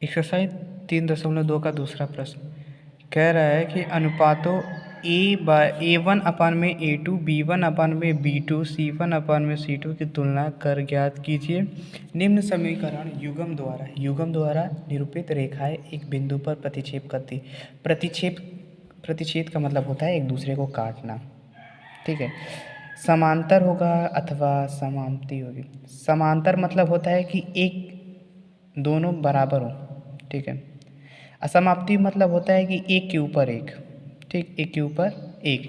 Exercise 3.2 का दूसरा प्रश्न कह रहा है कि अनुपातों A/A1 अपान में A2, B1 अपान में B2, C1 अपान में C2 की तुलना कर ज्ञात कीजिए। निम्न समीकरण युग्म द्वारा निरूपित रेखाएं एक बिंदु पर प्रतिच्छेद करती। प्रतिच्छेद का मतलब होता है एक दूसरे को काटना, ठीक है। समांतर होगा अथवा समाप्ति होगी। समांतर मतलब होता है कि एक दोनों बराबर हो, ठीक है। असमाप्ति मतलब होता है कि एक के ऊपर एक, ठीक, एक के ऊपर एक,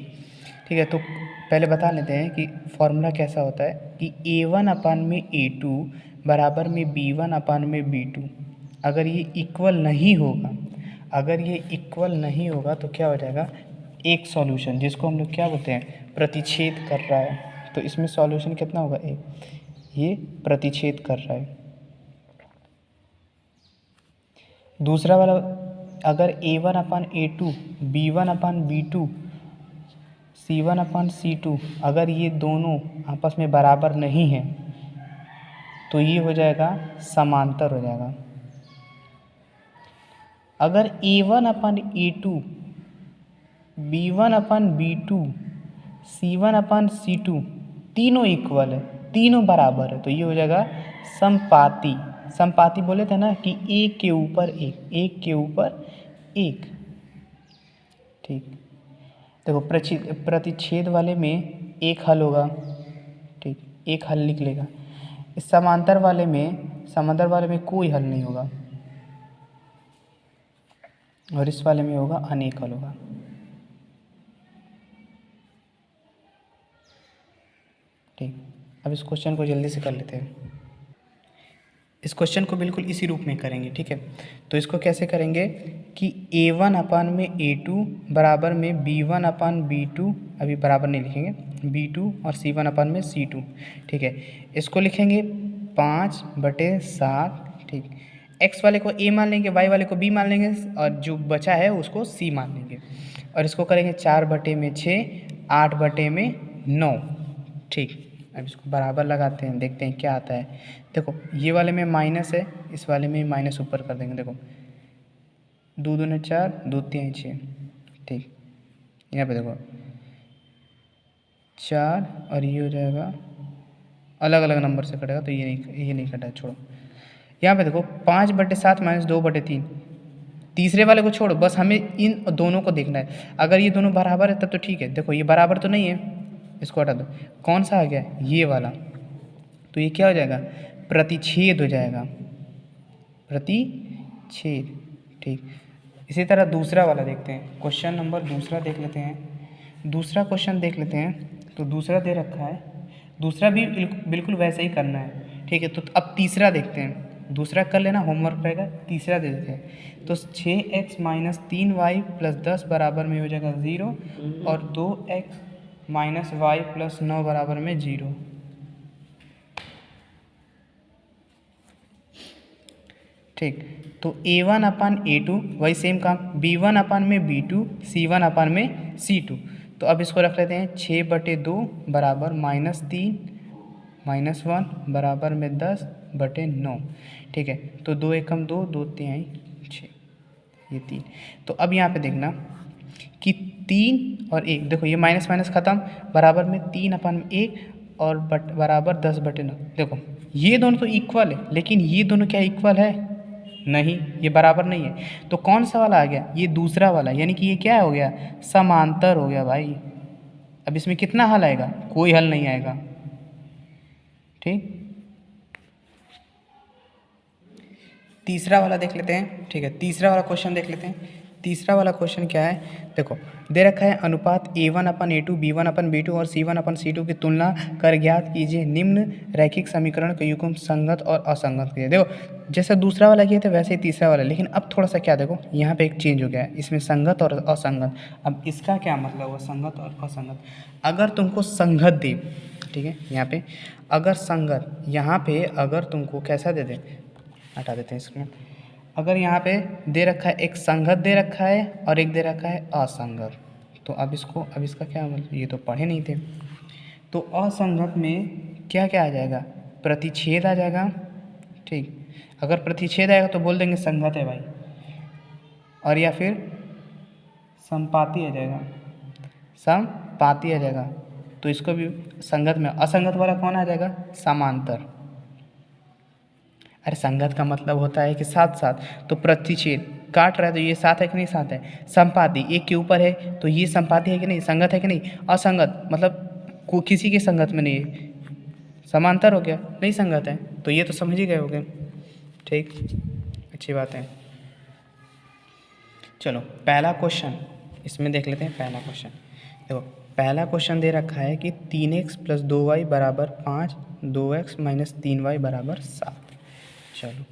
ठीक है। तो पहले बता लेते हैं कि फॉर्मूला कैसा होता है कि A1 अपान में A2 बराबर में B1 अपान में B2। अगर ये इक्वल नहीं होगा तो क्या हो जाएगा, एक सॉल्यूशन, जिसको हम लोग क्या बोलते हैं, प्रतिच्छेद कर रहा है। तो इसमें सॉल्यूशन कितना होगा, एक, ये प्रतिच्छेद कर रहा है। दूसरा वाला, अगर A1 अपान A2, B1 अपान B2, C1 अपान C2 अगर ये दोनों आपस में बराबर नहीं है तो ये हो जाएगा समांतर हो जाएगा। अगर A1 अपान A2, B1 अपान B2, C1 अपान C2 तीनों इक्वल है, तीनों बराबर है, तो ये हो जाएगा समपाती। समपाती बोले थे ना कि एक के ऊपर एक, एक के ऊपर एक, ठीक। देखो प्रतिच्छेद वाले में एक हल होगा, ठीक, एक हल निकलेगा। इस समांतर वाले में कोई हल नहीं होगा और इस वाले में होगा अनेक हल होगा। ठीक, अब इस क्वेश्चन को जल्दी से कर लेते हैं। इस क्वेश्चन को बिल्कुल इसी रूप में करेंगे, ठीक है। तो इसको कैसे करेंगे कि A1 अपान में A2 बराबर में B1 अपान B2, अभी बराबर नहीं लिखेंगे, B2 और C1 अपान में C2, ठीक है। इसको लिखेंगे 5/7, ठीक। x वाले को a मान लेंगे, y वाले को b मान लेंगे और जो बचा है उसको c मान लेंगे और इसको करेंगे 4/6, 8/9, ठीक। अब इसको बराबर लगाते हैं, देखते हैं क्या आता है। देखो ये वाले में माइनस है, इस वाले में माइनस ऊपर कर देंगे। देखो 2 दूने 4, 2 3 6, ठीक। यहाँ पे देखो 4 और ये हो जाएगा, अलग अलग नंबर से कटेगा तो ये नहीं कटा, छोड़ो। यहाँ पे देखो 5/7 माइनस 2/3, तीसरे वाले को छोड़ो, बस हमें इन दोनों को देखना है। अगर ये दोनों बराबर है तब तो ठीक है। देखो ये बराबर तो नहीं है, इसको हटा दो, कौन सा आ गया, ये वाला, तो ये क्या हो जाएगा, प्रतिच्छेद हो जाएगा, प्रतिच्छेद, ठीक। इसी तरह दूसरा वाला देखते हैं, क्वेश्चन नंबर दूसरा देख लेते हैं। दूसरा क्वेश्चन देख लेते हैं, तो दूसरा दे रखा है, दूसरा भी बिल्कुल वैसे ही करना है, ठीक है। तो अब तीसरा देखते हैं, दूसरा कर लेना, होमवर्क रहेगा। तीसरा दे देते हैं, तो 6x - 3y + 10 बराबर में हो जाएगा 0 और 2x - y + 9 बराबर में 0, ठीक। तो A1 अपान A2 वही सेम काम, B1 अपान में B2, C1 अपान में C2। तो अब इसको रख लेते हैं 6/2 बराबर -3 -1 बराबर में 10/9, ठीक है। तो 2 एकम 2, 2 तिहाई 6, ये 3। तो अब यहाँ पे देखना कि 3 और 1, देखो ये माइनस माइनस ख़त्म, बराबर में 3/1 और बराबर 10/9। देखो ये दोनों तो इक्वल है, लेकिन ये दोनों क्या इक्वल है, नहीं, ये बराबर नहीं है। तो कौन सा वाला आ गया, ये दूसरा वाला, यानी कि ये क्या हो गया, समांतर हो गया भाई। अब इसमें कितना हल आएगा, कोई हल नहीं आएगा, ठीक। तीसरा वाला देख लेते हैं, ठीक है। तीसरा वाला क्वेश्चन देख लेते हैं। तीसरा वाला क्वेश्चन क्या है, देखो दे रखा है अनुपात A1 अपन A2, B1 अपन B2 और C1 अपन C2 की तुलना कर ज्ञात कीजिए निम्न रैखिक समीकरण के युग्म संगत और असंगत कीजिए। देखो जैसा दूसरा वाला किया था वैसे ही तीसरा वाला, लेकिन अब थोड़ा सा क्या, देखो यहाँ पे एक चेंज हो गया है, इसमें संगत और असंगत। अब इसका क्या मतलब हुआ, संगत और असंगत। अगर तुमको संगत दे, ठीक है, यहाँ पे अगर संगत, यहाँ पे अगर तुमको कैसा दे दे, हटा देते हैं इसमें। अगर यहाँ पे दे रखा है, एक संगत दे रखा है और एक दे रखा है असंगत, तो अब इसका क्या मतलब, ये तो पढ़े नहीं थे। तो असंगत में क्या क्या आ जाएगा, प्रतिच्छेद आ जाएगा, ठीक। अगर प्रतिच्छेद आएगा तो बोल देंगे संगत है भाई, और या फिर समपाती आ जाएगा, समपाती आ जाएगा। तो इसको भी संगत में, असंगत वाला कौन आ जाएगा? समांतर। अरे संगत का मतलब होता है कि साथ साथ, तो प्रतिच्छेद काट रहा है तो ये साथ है कि नहीं? साथ है। संपाती एक के ऊपर है तो ये संपाती है कि नहीं? संगत है कि नहीं? असंगत मतलब किसी के संगत में नहीं है, समांतर हो गया, नहीं संगत है। तो ये तो समझ ही गए होगे। ठीक, अच्छी बात है। चलो पहला क्वेश्चन इसमें देख लेते हैं। पहला क्वेश्चन देखो, पहला क्वेश्चन दे रखा है कि 3x + 2y = 5, 2x - 3y = 7। चलो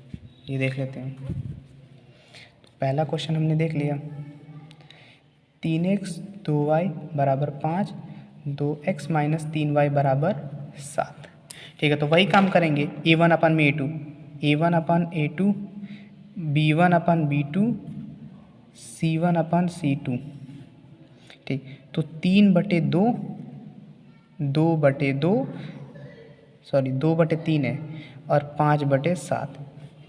ये देख लेते हैं। तो पहला क्वेश्चन हमने देख लिया, 3x 2y = 5, 2x - 3y = 7। ठीक है, तो वही काम करेंगे। a1/a2, a1/a2, b1/b2, c1/c2। ठीक, तो 3/2, 2/2, सॉरी 2/3 है, और 5/7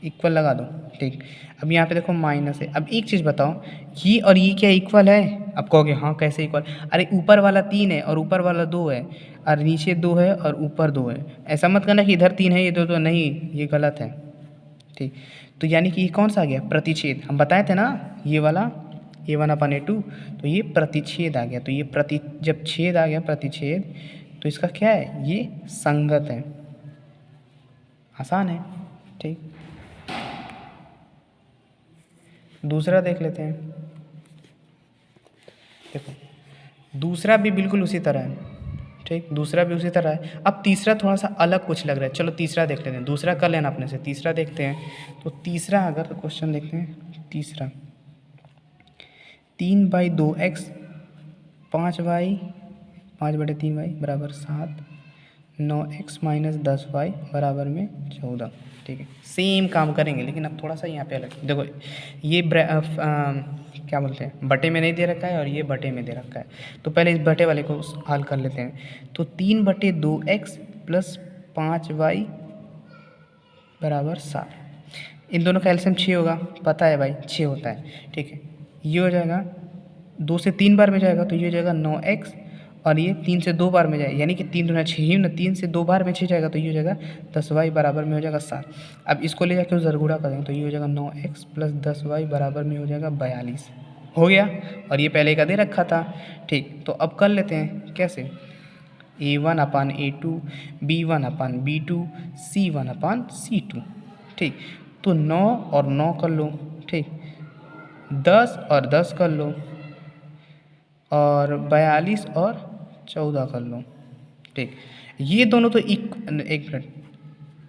इक्वल लगा दो। ठीक, अब यहाँ पे देखो माइनस है। अब एक चीज़ बताओ, ये और ये क्या इक्वल है? आप कहोगे हाँ कैसे इक्वल? अरे ऊपर वाला 3 है और ऊपर वाला 2 है, और नीचे 2 है और ऊपर 2 है। ऐसा मत करना कि इधर 3 है इधर 2 नहीं, ये गलत है। ठीक, तो यानी कि ये कौन सा आ गया? प्रतिच्छेद। हम बताए थे ना ये वाला a1/a2, तो ये प्रतिच्छेद आ गया। तो ये जब छेद आ गया प्रतिच्छेद, तो इसका क्या है? ये संगत है। आसान है। ठीक, दूसरा देख लेते हैं। देखो दूसरा भी बिल्कुल उसी तरह है। ठीक, दूसरा भी उसी तरह है। अब तीसरा थोड़ा सा अलग कुछ लग रहा है। चलो तीसरा देख लेते हैं, दूसरा कर लेना अपने से, तीसरा देखते हैं। तो तीसरा अगर क्वेश्चन देखते हैं, तीसरा 3/2x, 5y, 5/3y = 7, 9x - 10y = 14। ठीक है, सेम काम करेंगे लेकिन अब थोड़ा सा यहाँ पे अलग। देखो ये क्या बोलते हैं, बटे में नहीं दे रखा है और ये बटे में दे रखा है। तो पहले इस बटे वाले को हल कर लेते हैं। तो 3/2x + 5y = 7। इन दोनों का एलसीएम 6 होगा, पता है भाई 6 होता है। ठीक है, ये हो जाएगा 2 से 3 बार में जाएगा तो ये हो जाएगा 9x, और ये 3 से 2 बार में जाएगा, यानी कि 3 दूना 6 ही ना, 3 से 2 बार में 6 जाएगा तो ये हो जाएगा 10y बराबर में हो जाएगा 7। अब इसको ले जाकर उधर गुणा करेंगे तो ये हो जाएगा 9x + 10y बराबर में हो जाएगा 42। हो गया, और ये पहले का दे रखा था। ठीक, तो अब कर लेते हैं कैसे? a1/a2, b1/b2, c1/c2। ठीक, तो 9 और 9 कर लो। ठीक, 10 और 10 कर लो, और 42 और 14 कर लो। ठीक, ये दोनों तो एक मिनट,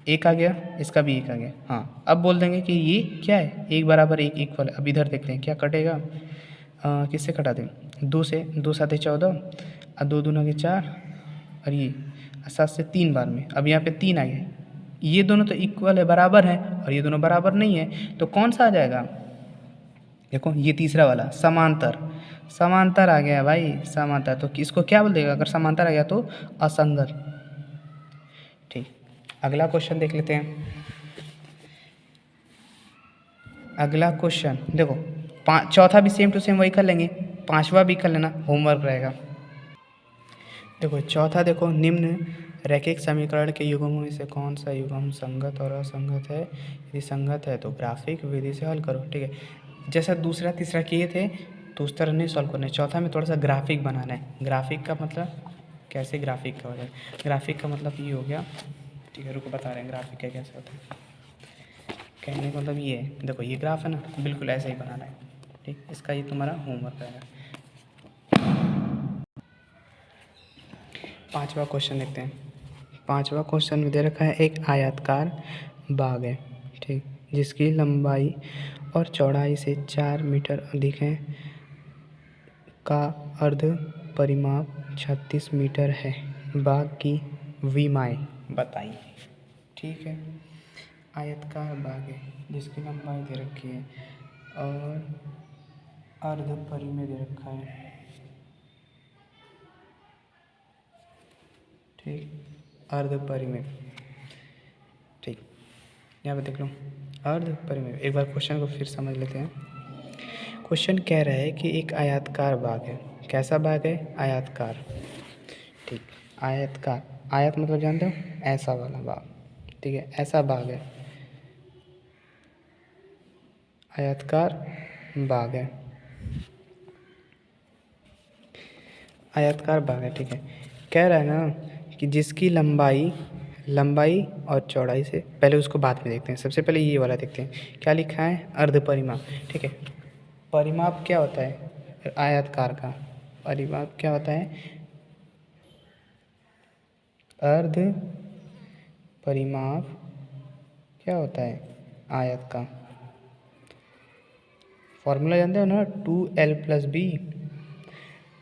एक आ गया, इसका भी एक आ गया। हाँ, अब बोल देंगे कि ये क्या है? 1 = 1 इक्वल। अब इधर देखते हैं क्या कटेगा। किससे कटा दें? 2 से, 2 7 14, और 2 दूना के 4, और ये 7 से 3 बार में। अब यहाँ पे 3 आ गया। ये दोनों तो इक्वल है, बराबर है, और ये दोनों बराबर नहीं है, तो कौन सा आ जाएगा? देखो ये तीसरा वाला समांतर, समांतर आ गया भाई, समांतर। तो किसको क्या बोल देगा अगर समांतर आ गया? तो असंगत। ठीक, अगला क्वेश्चन देख लेते हैं। अगला क्वेश्चन देखो, चौथा भी सेम टू सेम वही कर लेंगे, पांचवा भी कर लेना, होमवर्क रहेगा। देखो चौथा, देखो निम्न रैखिक समीकरण के युग्मों में से कौन सा युग्म संगत और असंगत है? यदि संगत है तो ग्राफिक विधि से हल करो। ठीक है, जैसा दूसरा तीसरा किए थे तो उस तरह नहीं सॉल्व करना है। चौथा में थोड़ा सा ग्राफिक बनाना है। ग्राफिक का मतलब कैसे? ग्राफिक का हो जाए, ग्राफिक का मतलब ये हो गया। ठीक है, रुको बता रहे हैं ग्राफिक का कैसे होता है। कहने का मतलब ये है, देखो ये ग्राफ है ना, बिल्कुल ऐसे ही बनाना है। ठीक, इसका ये तुम्हारा होमवर्क रहेगा। पांचवा क्वेश्चन देखते हैं। पांचवा क्वेश्चन में दे रखा है एक आयताकार बाग है। ठीक, जिसकी लंबाई और चौड़ाई से 4 मीटर अधिक है, का अर्ध परिमाप 36 मीटर है। बाग की विमाएँ बताइए। ठीक है, आयताकार बाग है जिसकी लंबाई दे रखी है और अर्ध परिमेय दे रखा है। ठीक, अर्ध परिमेय। ठीक, यहाँ पे देख लो अर्ध परिमेय। एक बार क्वेश्चन को फिर समझ लेते हैं। क्वेश्चन कह रहा है कि एक आयताकार बाग है। कैसा बाग है? आयताकार। ठीक, आयताकार। आयत मतलब जानते हो? ऐसा वाला बाग। ठीक है, ऐसा बाग है, आयताकार बाग है, आयताकार बाग है। ठीक है, कह रहा है ना कि जिसकी लंबाई और चौड़ाई से, पहले उसको बाद में देखते हैं, सबसे पहले ये वाला देखते हैं। क्या लिखा है? अर्ध परिमाप। ठीक है, परिमाप क्या होता है आयताकार का? परिमाप क्या होता है? अर्ध परिमाप क्या होता है आयत का? फॉर्मूला जानते हो ना, 2l+b।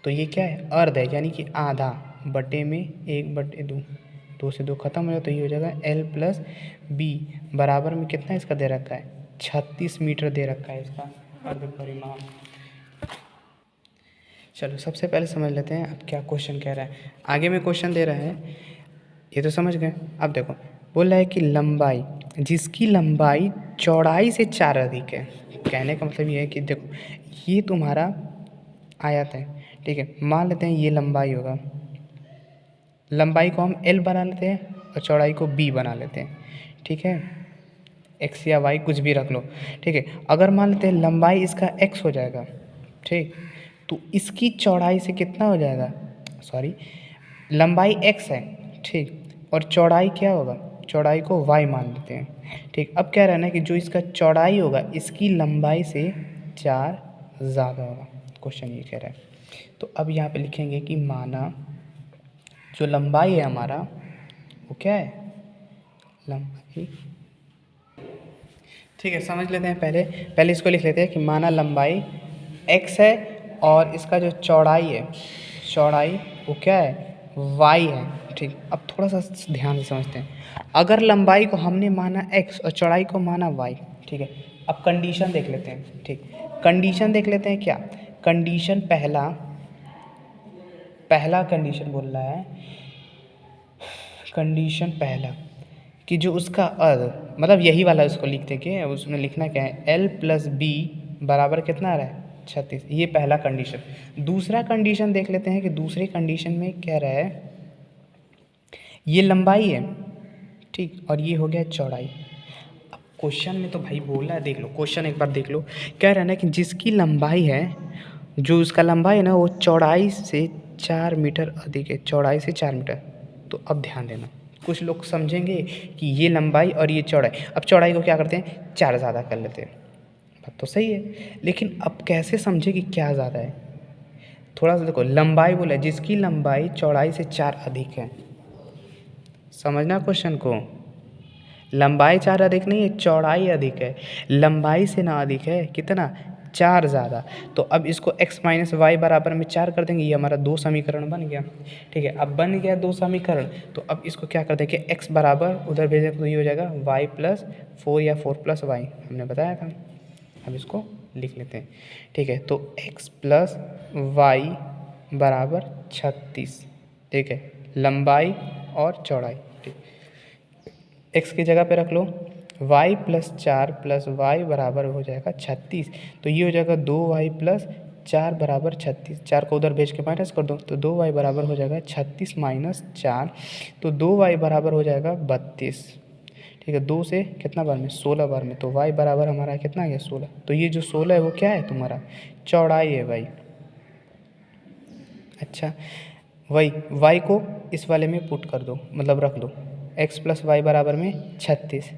तो ये क्या है? अर्ध है, यानी कि आधा बटे में 1/2। 2 से 2 खत्म हो जाए तो ये हो जाएगा l+b बराबर में कितना इसका दे रखा है? 36 मीटर दे रखा है इसका अर्ध परिमाप। चलो सबसे पहले समझ लेते हैं अब क्या क्वेश्चन कह रहा है। आगे में क्वेश्चन दे रहा है, ये तो समझ गए। अब देखो, बोल रहा है कि लंबाई, जिसकी लंबाई चौड़ाई से 4 अधिक है। कहने का मतलब ये है कि देखो, ये तुम्हारा आयत है। ठीक है, मान लेते हैं ये लंबाई होगा, लंबाई को हम l बना लेते हैं और चौड़ाई को b बना लेते हैं। ठीक है, x या y कुछ भी रख लो। ठीक है, अगर मान लेते हैं लंबाई इसका x हो जाएगा, ठीक, तो इसकी चौड़ाई से कितना हो जाएगा? सॉरी, लंबाई x है, ठीक, और चौड़ाई क्या होगा? चौड़ाई को y मान लेते हैं। ठीक, अब क्या रहना है कि जो इसका चौड़ाई होगा इसकी लंबाई से 4 ज़्यादा होगा। क्वेश्चन ये कह रहा है। तो अब यहाँ पे लिखेंगे कि माना जो लंबाई है हमारा वो क्या है? लंबाई। ठीक है, समझ लेते हैं। पहले इसको लिख लेते हैं कि माना लंबाई x है और इसका जो चौड़ाई है, चौड़ाई वो क्या है? y है। ठीक, अब थोड़ा सा ध्यान से समझते हैं। अगर लंबाई को हमने माना x और चौड़ाई को माना y, ठीक है, अब कंडीशन देख लेते हैं। ठीक, कंडीशन देख लेते हैं। क्या कंडीशन? पहला कंडीशन बोल रहा है, कंडीशन पहला कि जो उसका अर्ध, मतलब यही वाला उसको लिखते कि उसमें लिखना क्या है? l+b बराबर कितना आ रहा है? 36। ये पहला कंडीशन। दूसरा कंडीशन देख लेते हैं कि दूसरे कंडीशन में क्या रहा है, ये लंबाई है, ठीक, और ये हो गया चौड़ाई। अब क्वेश्चन में तो भाई बोला है, देख लो क्वेश्चन एक बार देख लो। क्या रहा है ना कि जिसकी लंबाई है, जो उसका लंबाई है ना वो चौड़ाई से 4 मीटर अधिक है, चौड़ाई से 4 मीटर। तो अब ध्यान देना, कुछ लोग समझेंगे कि ये लंबाई और ये चौड़ाई, अब चौड़ाई को क्या करते हैं? 4 ज़्यादा कर लेते हैं। बात तो सही है, लेकिन अब कैसे समझे कि क्या ज़्यादा है? थोड़ा सा देखो, लंबाई बोला जिसकी लंबाई चौड़ाई से 4 अधिक है। समझना क्वेश्चन को, लंबाई 4 अधिक नहीं है, चौड़ाई अधिक है। लंबाई से ना अधिक है कितना? 4 ज़्यादा। तो अब इसको x - y बराबर में 4 कर देंगे, ये हमारा 2 समीकरण बन गया। ठीक है, अब बन गया 2 समीकरण, तो अब इसको क्या कर देंगे? x बराबर उधर भेजेंगे तो ये हो जाएगा y+4 या 4+y, हमने बताया था। अब इसको लिख लेते हैं। ठीक है, तो x+y बराबर 36। ठीक है, लंबाई और चौड़ाई। ठीक, x की जगह पे रख लो, y+4+y बराबर हो जाएगा 36। तो ये हो जाएगा 2y+4 बराबर 36। 4 को उधर भेज के माइनस कर दो, तो 2y बराबर हो जाएगा 36 - 4, तो 2y बराबर हो जाएगा 32। ठीक है, 2 से कितना बार में? 16 बार में। तो y बराबर हमारा कितना आ गया? 16। तो ये जो 16 है वो क्या है? तुम्हारा चौड़ाई है भाई। अच्छा, वही y को इस वाले में पुट कर दो, मतलब रख दो, x+y बराबर में 36।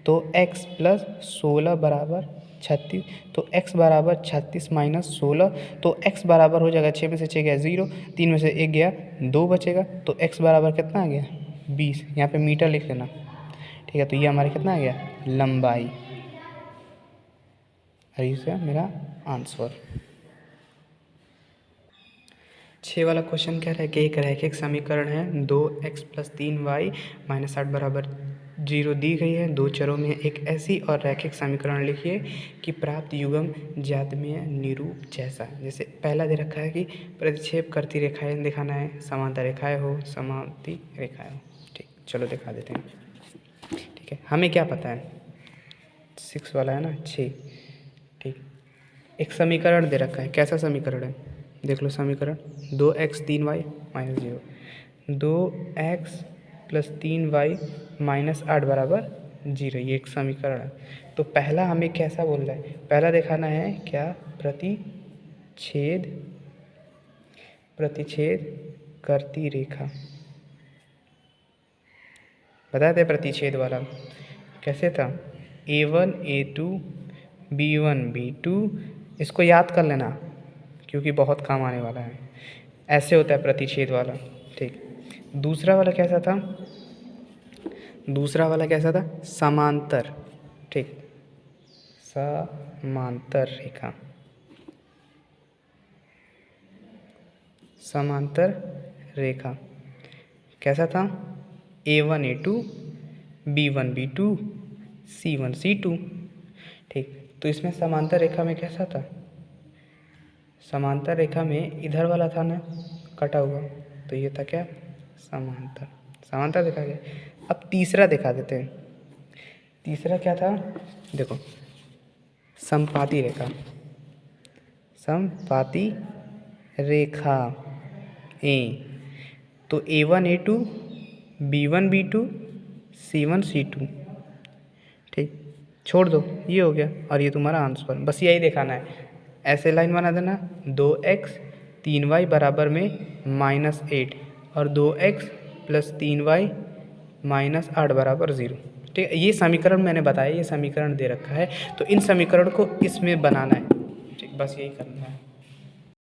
तो x+16 बराबर 36, तो x बराबर 36 - 16, तो x बराबर हो जाएगा 6 में से 6 गया 0, 3 में से 1 गया 2 बचेगा, तो x बराबर कितना आ गया? 20। यहाँ पे मीटर लिख लेना। ठीक है, तो ये हमारा कितना आ गया? लंबाई। और ये मेरा आंसर। 6 वाला क्वेश्चन कह रहा है कि एक रैखिक समीकरण है, 2x + 3y - 8 बराबर 0 दी गई है। दो चरों में एक ऐसी और रैखिक समीकरण लिखिए कि प्राप्त युग्म ज्यामितीय निरूप जैसा। जैसे पहला दे रखा है कि प्रतिक्षेप करती रेखाएं दिखाना है, समांतर रेखाएं हो, समांती रेखाएं हो। ठीक, चलो दिखा देते हैं। ठीक। ठीक है, हमें क्या पता है 6 वाला है ना 6। ठीक, एक समीकरण दे रखा है, कैसा समीकरण है देख लो। समीकरण 2x 3y minus 0, 2x plus 3y minus 8 बराबर 0, ये एक समीकरण है। तो पहला हमें कैसा बोल रहा है, पहला दिखाना है क्या, प्रतिच्छेद करती रेखा। बताए थे प्रतिच्छेद वाला कैसे था, A1 A2 B1 B2, इसको याद कर लेना क्योंकि बहुत काम आने वाला है। ऐसे होता है प्रतिच्छेद वाला। ठीक, दूसरा वाला कैसा था, दूसरा वाला कैसा था, समांतर। ठीक, समांतर रेखा, समांतर रेखा कैसा था, A1 A2 B1 B2 C1 C2। ठीक, तो इसमें समांतर रेखा में कैसा था, समांतर रेखा में इधर वाला था ना कटा हुआ, तो ये था क्या, समांतर, समांतर दिखा गया। अब तीसरा दिखा देते हैं, तीसरा क्या था देखो, समपाती रेखा, समपाती रेखा ए। तो A1 A2 B1 B2 C1 C2। ठीक, छोड़ दो, ये हो गया और ये तुम्हारा आंसर, बस यही दिखाना है। ऐसे लाइन बना देना, 2x 3y बराबर में -8 और 2x प्लस 3y माइनस 8 बराबर 0। ठीक है, ये समीकरण मैंने बताया, ये समीकरण दे रखा है, तो इन समीकरण को इसमें बनाना है। ठीक, बस यही करना है।